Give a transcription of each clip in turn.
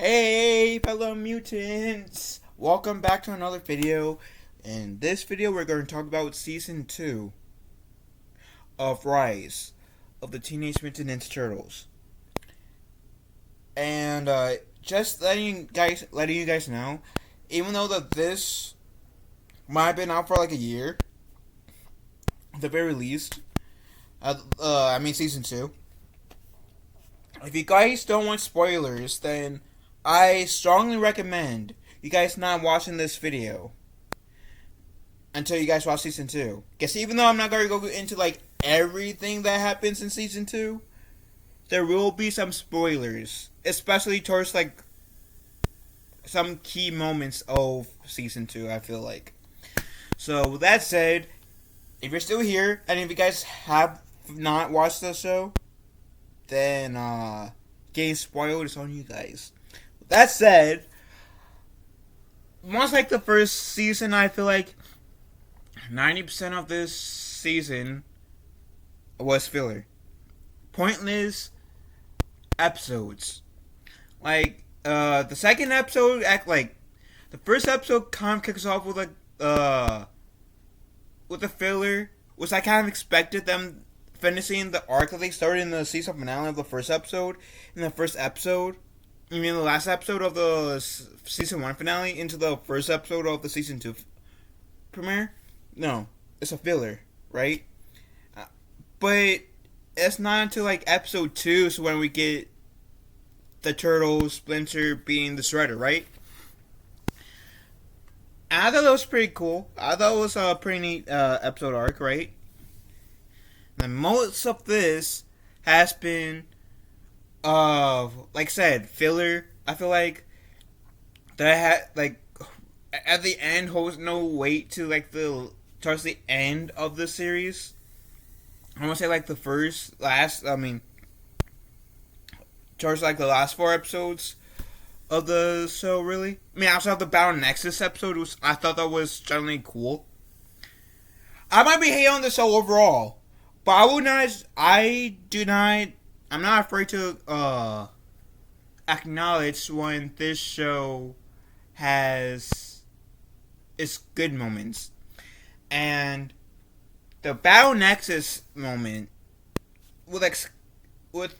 Hey, fellow mutants! Welcome back to another video. In this video, we're going to talk about Season 2 of Rise of the Teenage Mutant Ninja Turtles. And, just letting you guys know, even though that this might have been out for like a year, at the very least, Season 2, if you guys don't want spoilers, then I strongly recommend you guys not watching this video until you guys watch Season 2. Because even though I'm not going to go into like everything that happens in Season 2, there will be some spoilers. Especially towards like some key moments of Season 2, I feel like. So with that said, if you're still here, and if you guys have not watched the show, then getting spoiled is on you guys. That said, much like the first season, I feel like 90% of this season was filler. Pointless episodes. Like, the second episode the first episode kind of kicks off with a filler, which I kind of expected them finishing the arc that they started in the season finale of the first episode. In the first episode, the last episode of the season 1 finale into the first episode of the season 2 premiere. No, it's a filler, right? But it's not until like episode 2, so when we get the Turtles, Splinter being the Shredder, right? I thought that was pretty cool. I thought it was a pretty neat episode arc, right? And most of this has been, like I said, filler. I feel like that at the end holds no weight to towards the end of the series. I want to say towards like the last 4 episodes of the show, really. I also have the Battle Nexus episode, which I thought that was generally cool. I might be hating on the show overall, but I'm not afraid to acknowledge when this show has its good moments. And the Battle Nexus moment, with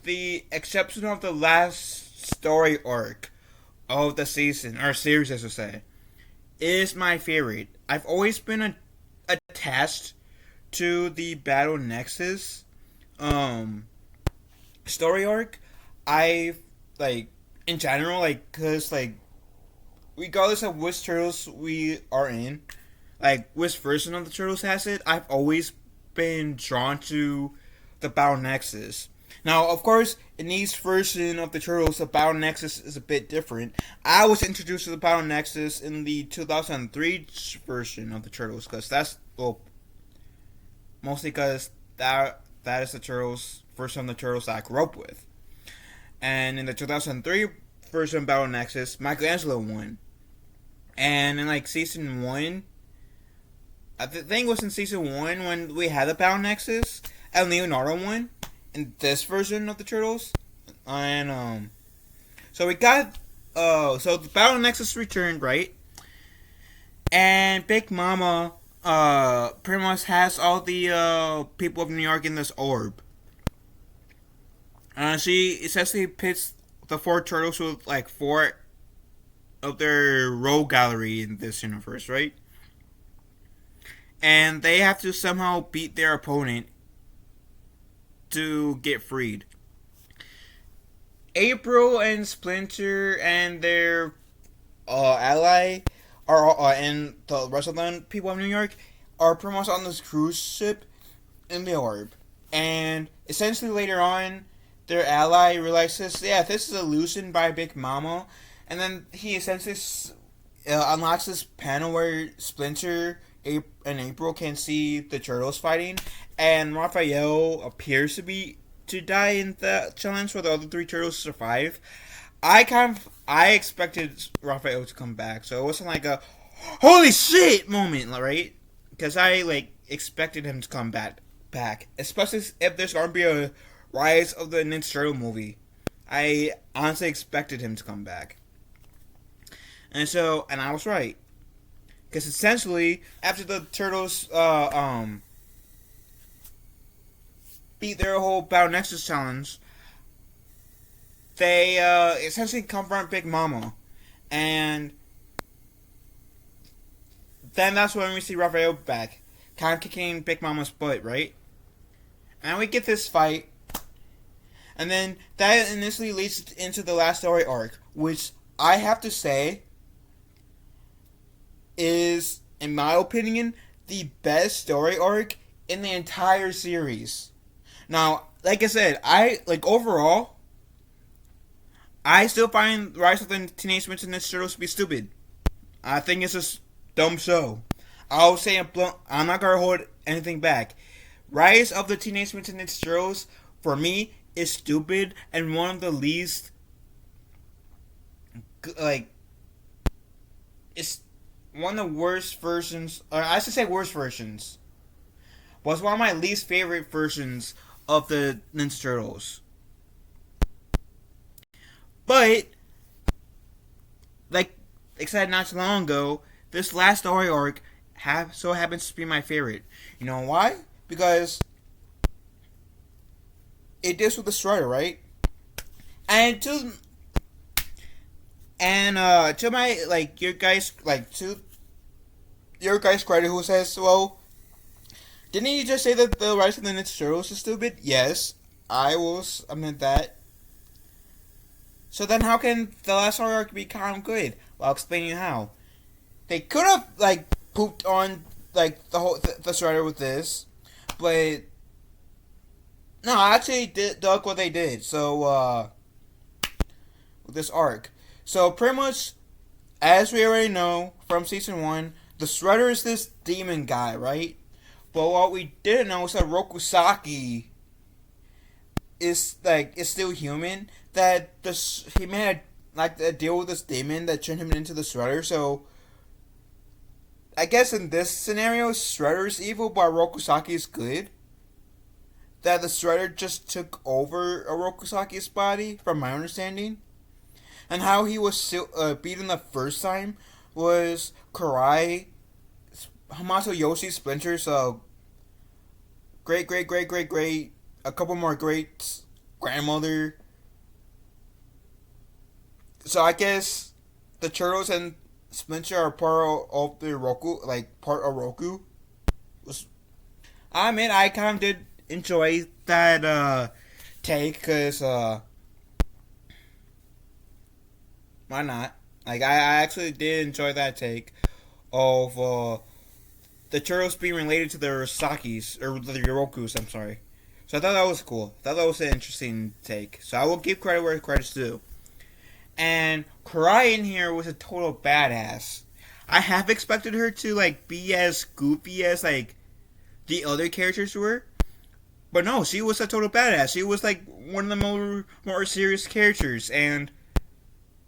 the exception of the last story arc of the season, or series I should say, is my favorite. I've always been attached to the Battle Nexus story arc. In general, cause regardless of which Turtles we are in, which version of the Turtles has it, I've always been drawn to the Battle Nexus. Now, of course, in each version of the Turtles, the Battle Nexus is a bit different. I was introduced to the Battle Nexus in the 2003 version of the Turtles, because mostly because that is the Turtles, first one of the Turtles that I grew up with. And in the 2003 version of Battle Nexus, Michelangelo won. And in season 1, I think it was in season 1 when we had the Battle Nexus, and Leonardo won in this version of the Turtles. And so we got so the Battle Nexus returned, right? And Big Mama pretty much has all the people of New York in this orb. She essentially pits the 4 Turtles with 4 of their rogue gallery in this universe, right? And they have to somehow beat their opponent to get freed. April and Splinter and their ally and the rest of the people of New York are pretty much on this cruise ship in the orb. And essentially later on, their ally realizes, this is an illusion by Big Mama. And then he essentially unlocks this panel where Splinter and April can see the Turtles fighting. And Raphael appears to die in the challenge where the other 3 Turtles survive. I expected Raphael to come back, so it wasn't like a holy shit moment, right? Because I expected him to come back, especially if there's gonna be a Rise of the Ninja Turtle movie. I honestly expected him to come back. And I was right. Because essentially, after the turtles beat their whole Battle Nexus challenge, they essentially confront Big Mama. And then that's when we see Raphael back, kind of kicking Big Mama's butt, right? And we get this fight, and then that initially leads into the last story arc, which I have to say is, in my opinion, the best story arc in the entire series. Now, like I said, overall, I still find Rise of the Teenage Mutant Ninja Turtles to be stupid. I think it's a dumb show. I'll say I'm not gonna hold anything back. Rise of the Teenage Mutant Ninja Turtles, for me, is stupid and one of the least, like, it's one of the worst versions, or I should say worst versions, was one of my least favorite versions of the Ninja Turtles. But, like I said not too long ago, this last story arc so happens to be my favorite. You know why? Because it deals with the Strider, right? And to my your guys credit, who says, well, didn't you just say that the Rise of the Ninja Turtles is stupid? Yes, I will admit that. So then how can the last story arc be kind of good? Well, I'll explain you how. They could have, pooped on, the Strider with this, but no, I actually dug what they did, so, with this arc. So, pretty much, as we already know from Season 1, the Strider is this demon guy, right? But what we didn't know is that Rokusaki is still human. That he made a deal with this demon that turned him into the Shredder. So I guess in this scenario, Shredder's evil, but Rokusaki is good. That the Shredder just took over Rokusaki's body, from my understanding, and how he was beaten the first time was Karai, Hamato Yoshi, Splinter. So great, a couple more greats, grandmother. So I guess the Turtles and Splinter are part of the Roku, part of Roku. I mean, I kind of did enjoy that take, because why not? I actually did enjoy that take of the Turtles being related to the Rosakis, or the Yorokus, I'm sorry. So I thought that was cool. I thought that was an interesting take. So I will give credit where credit's due. And Karai in here was a total badass. I have expected her to be as goofy as the other characters were, but no, she was a total badass. She was one of the more serious characters, and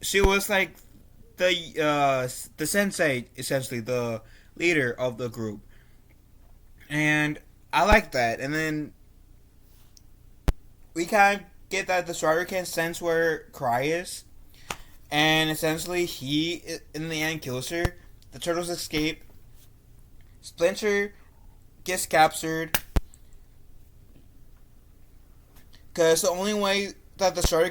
she was the sensei, essentially the leader of the group, and I like that. And then we kind of get that the Strider can sense where Karai is. And essentially, he, in the end, kills her. The Turtles escape. Splinter gets captured. Because the only way that the Strider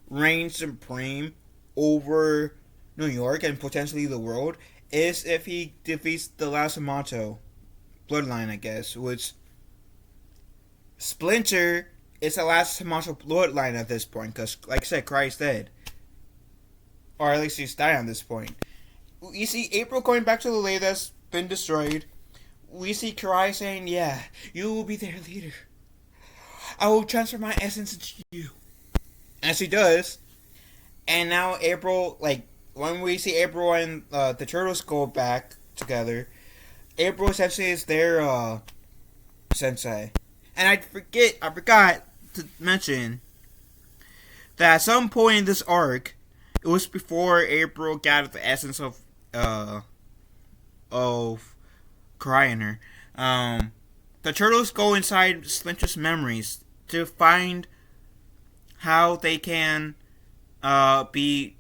reign supreme over New York and potentially the world is if he defeats the last Hamato bloodline, I guess, which Splinter is the last Hamato bloodline at this point, because, like I said, Christ dead. Or at least he's died at this point. We see April going back to the lake that's been destroyed. We see Karai saying, yeah, you will be their leader. I will transfer my essence into you. And she does. And now April, when we see April and the Turtles go back together, April essentially is their sensei. And I forgot to mention that at some point in this arc, it was before April got the essence of Karai in her. the turtles go inside Splinter's memories to find how they can beat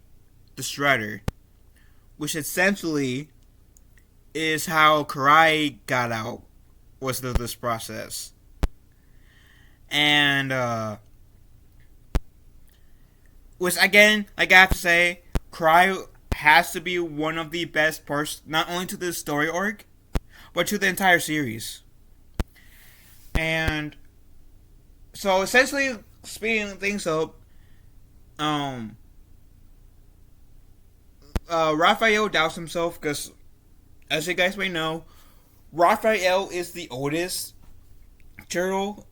the Shredder, which essentially is how Karai got out, was through this process. And which again, like I have to say, Karai has to be one of the best parts, not only to this story arc, but to the entire series. And so essentially, speeding things up, Raphael doubts himself because, as you guys may know, Raphael is the oldest turtle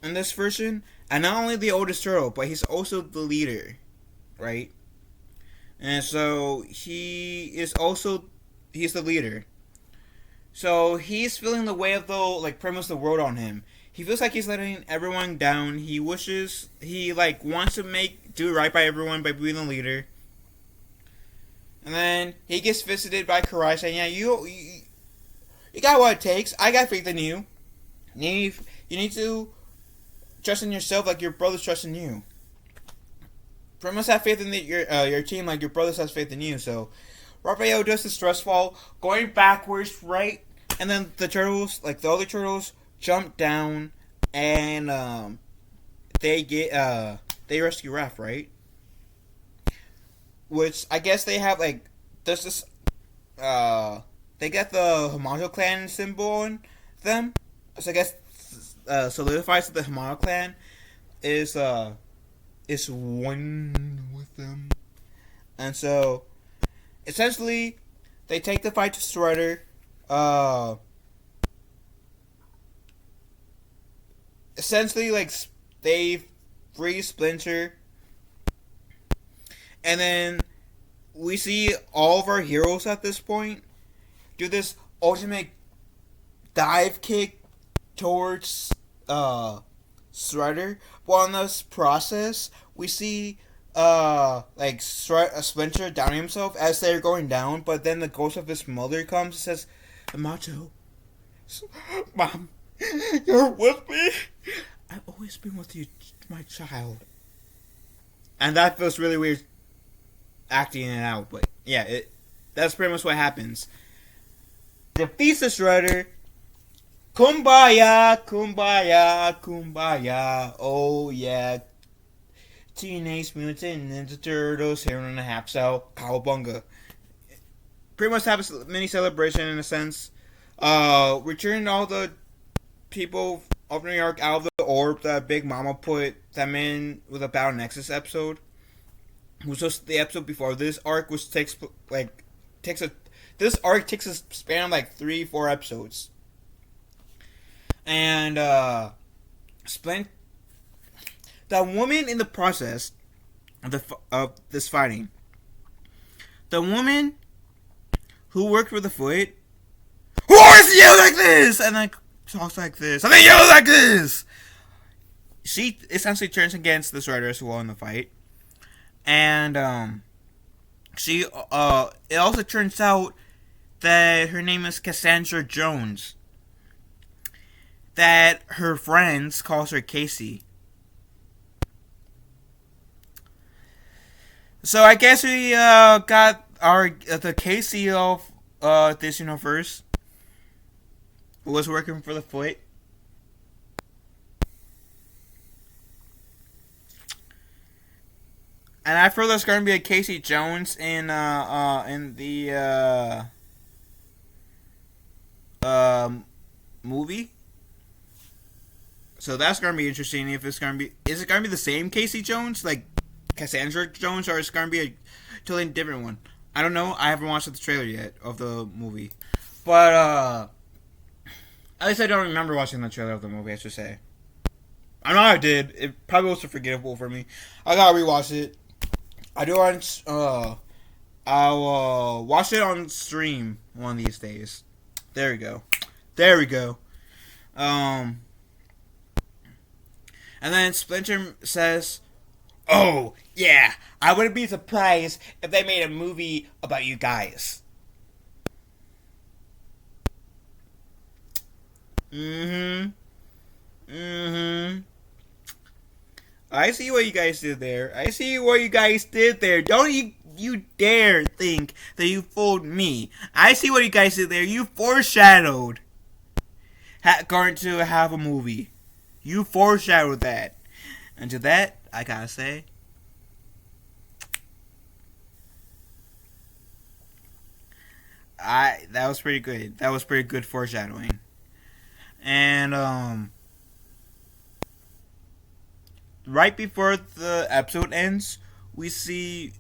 in this version, and not only the oldest turtle, but he's also the leader, right? And so he's the leader. So he's feeling the weight of pretty much the world on him. He feels like he's letting everyone down. He wants to do right by everyone by being the leader. And then he gets visited by Karai saying, "Yeah, you got what it takes. I got faith in you. You need to trust in yourself like your brothers trust in you. Pretty much have faith in your team like your brothers has faith in you." So Raphael does the stress fall, going backwards, right? And then the turtles, like the other turtles, jump down and they rescue Raph, right? Which I guess they have there's this they get the Hamato clan symbol on them. So I guess solidifies that the Hamato clan is one with them. And so essentially they take the fight to Shredder. Essentially they free Splinter. And then we see all of our heroes at this point do this ultimate dive kick towards Shredder. But in this process, we see Splinter downing himself as they're going down. But then the ghost of his mother comes and says, "Amato, Mom, you're with me. I've always been with you, my child." And that feels really weird acting it out, but yeah, that's pretty much what happens. Defeats the Shredder. Kumbaya, kumbaya, kumbaya. Oh yeah. Teenage Mutant Ninja Turtles here in a half cell. Cowabunga. Pretty much have a mini celebration in a sense. Returning all the people of New York out of the orb that Big Mama put them in with a Battle Nexus episode. Which was the episode before this arc, which this arc takes a span of 3-4 episodes. And the woman in the process of this fighting, the woman who worked with the Foot, who always yells like this and then talks like this and then yells like this, she essentially turns against the Shredder as well in the fight. And it also turns out that her name is Cassandra Jones. That her friends calls her Casey. So I guess we got the Casey of this universe, who was working for the Foot. And I've heard there's going to be a Casey Jones in the movie. So that's going to be interesting. If it's going to be, is it going to be the same Casey Jones, like Cassandra Jones, or is it going to be a totally different one? I don't know. I haven't watched the trailer yet of the movie, but at least I don't remember watching the trailer of the movie. I should say. I know I did. It probably was forgettable for me. I gotta rewatch it. I do want. I'll watch it on stream one of these days. There we go. There we go. And then Splinter says, "Oh yeah, I wouldn't be surprised if they made a movie about you guys." Mm-hmm. Mm-hmm. I see what you guys did there. I see what you guys did there. Don't you dare think that you fooled me. I see what you guys did there. You foreshadowed going to have a movie. You foreshadowed that. And to that, I gotta say, that was pretty good. That was pretty good foreshadowing. And right before the episode ends, we see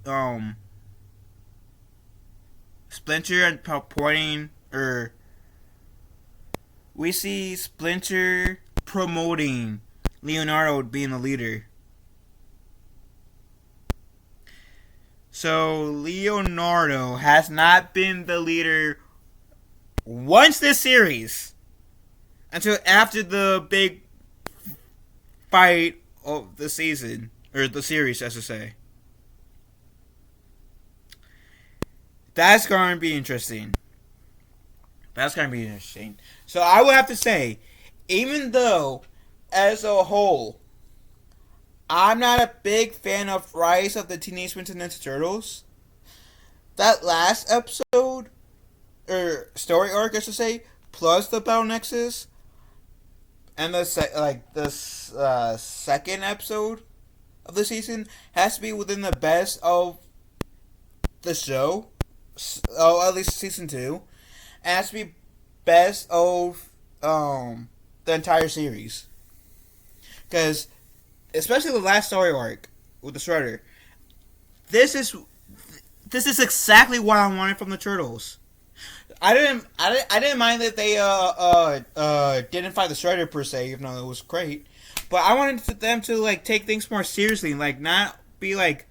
Splinter and pointing, or we see Splinter promoting Leonardo being the leader. So Leonardo has not been the leader once this series until after the big fight of the season, or the series, I should say. That's going to be interesting. That's going to be interesting. So I would have to say, even though, as a whole, I'm not a big fan of Rise of the Teenage Mutant Ninja Turtles, that last episode, or story arc, I should say, plus the Battle Nexus, and the second episode of the season has to be within the best of the show. Oh, at least season two. And has to be best of the entire series. Because especially the last story arc with the Shredder, this is exactly what I wanted from the Turtles. I didn't mind that they didn't fight the Shredder per se, even though it was great. But I wanted them to like take things more seriously, like not be like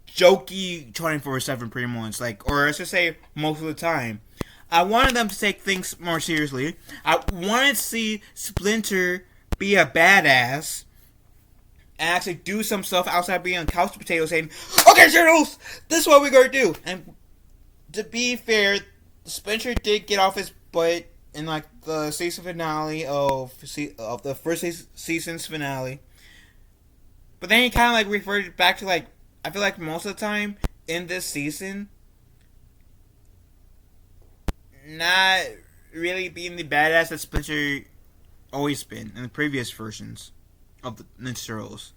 jokey 24/7 pretty much, like, or I should say most of the time. I wanted them to take things more seriously. I wanted to see Splinter be a badass and actually do some stuff outside being on couch potato saying, "Okay, Turtles, this is what we're gonna do." And to be fair, Splinter did get off his butt in like the season finale of the first season's finale, but then he kind of like referred back to like, I feel like most of the time in this season, not really being the badass that Splinter always been in the previous versions of the Ninja Turtles.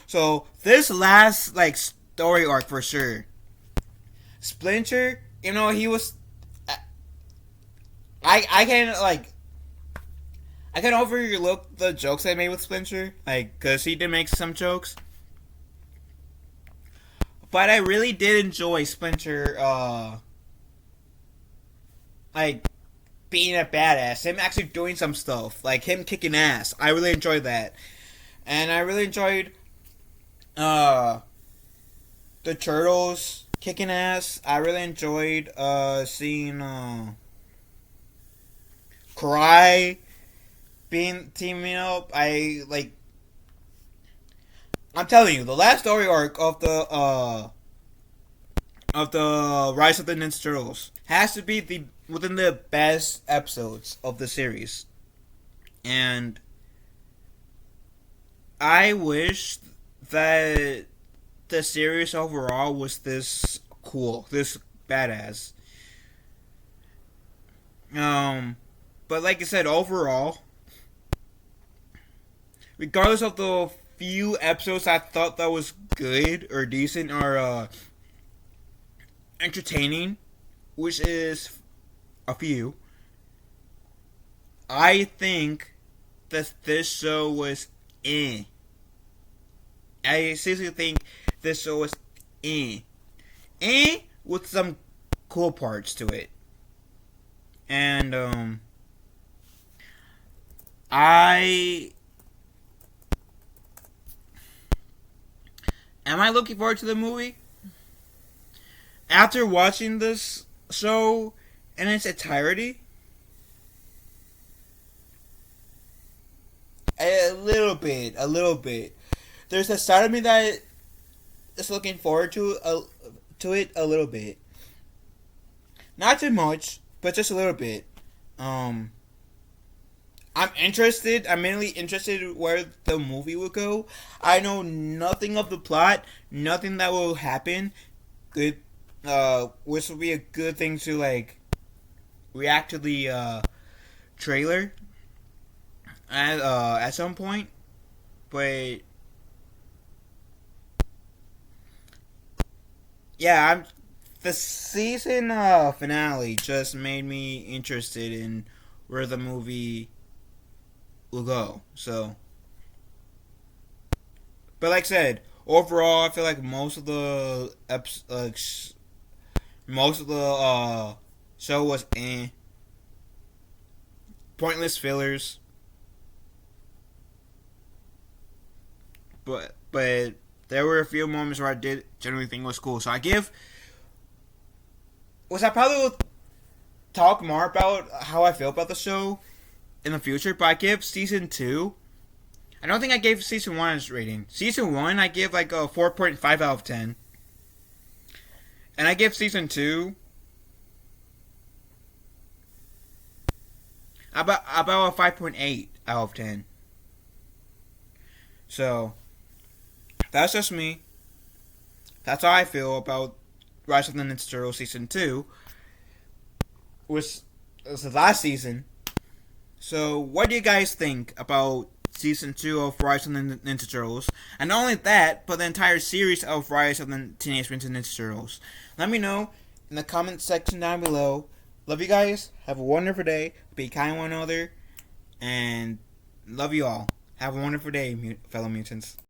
So this last like story arc for sure, Splinter, you know, he was. I can like. I can overlook the jokes I made with Splinter, like, because he did make some jokes. But I really did enjoy Splinter, like, being a badass. Him actually doing some stuff. Like, him kicking ass. I really enjoyed that. And I really enjoyed, the Turtles kicking ass. I really enjoyed, seeing, Cry being teaming up. I'm telling you, the last story arc of the Rise of the Ninja Turtles has to be the within the best episodes of the series. And I wish that the series overall was this cool, this badass. But like I said, overall, regardless of the few episodes I thought that was good or decent or entertaining, which is a few, I think that this show was eh. I seriously think this show was eh. Eh with some cool parts to it. And I am I looking forward to the movie? After watching this show in its entirety, a little bit, a little bit. There's a side of me that is looking forward to it a little bit. Not too much, but just a little bit. I'm interested. I'm mainly interested where the movie will go. I know nothing of the plot, nothing that will happen. Good, which will be a good thing to like react to the trailer at some point. But yeah, the season finale just made me interested in where the movie will go. So, but like I said, overall, I feel like most of the show was pointless fillers. But there were a few moments where I did generally think was cool. So I give. I probably will talk more about how I feel about the show in the future, but I give season 2. I don't think I gave season 1 as rating. Season 1 I give like a 4.5 out of 10. And I give season 2 about a 5.8 out of 10. So that's just me. That's how I feel about Rise of the Ninja Turtles season 2, which was the last season. So what do you guys think about season 2 of Rise of the Ninja Turtles? And not only that, but the entire series of Rise of the Teenage Mutant Ninja Turtles. Let me know in the comment section down below. Love you guys. Have a wonderful day. Be kind to one another. And love you all. Have a wonderful day, fellow mutants.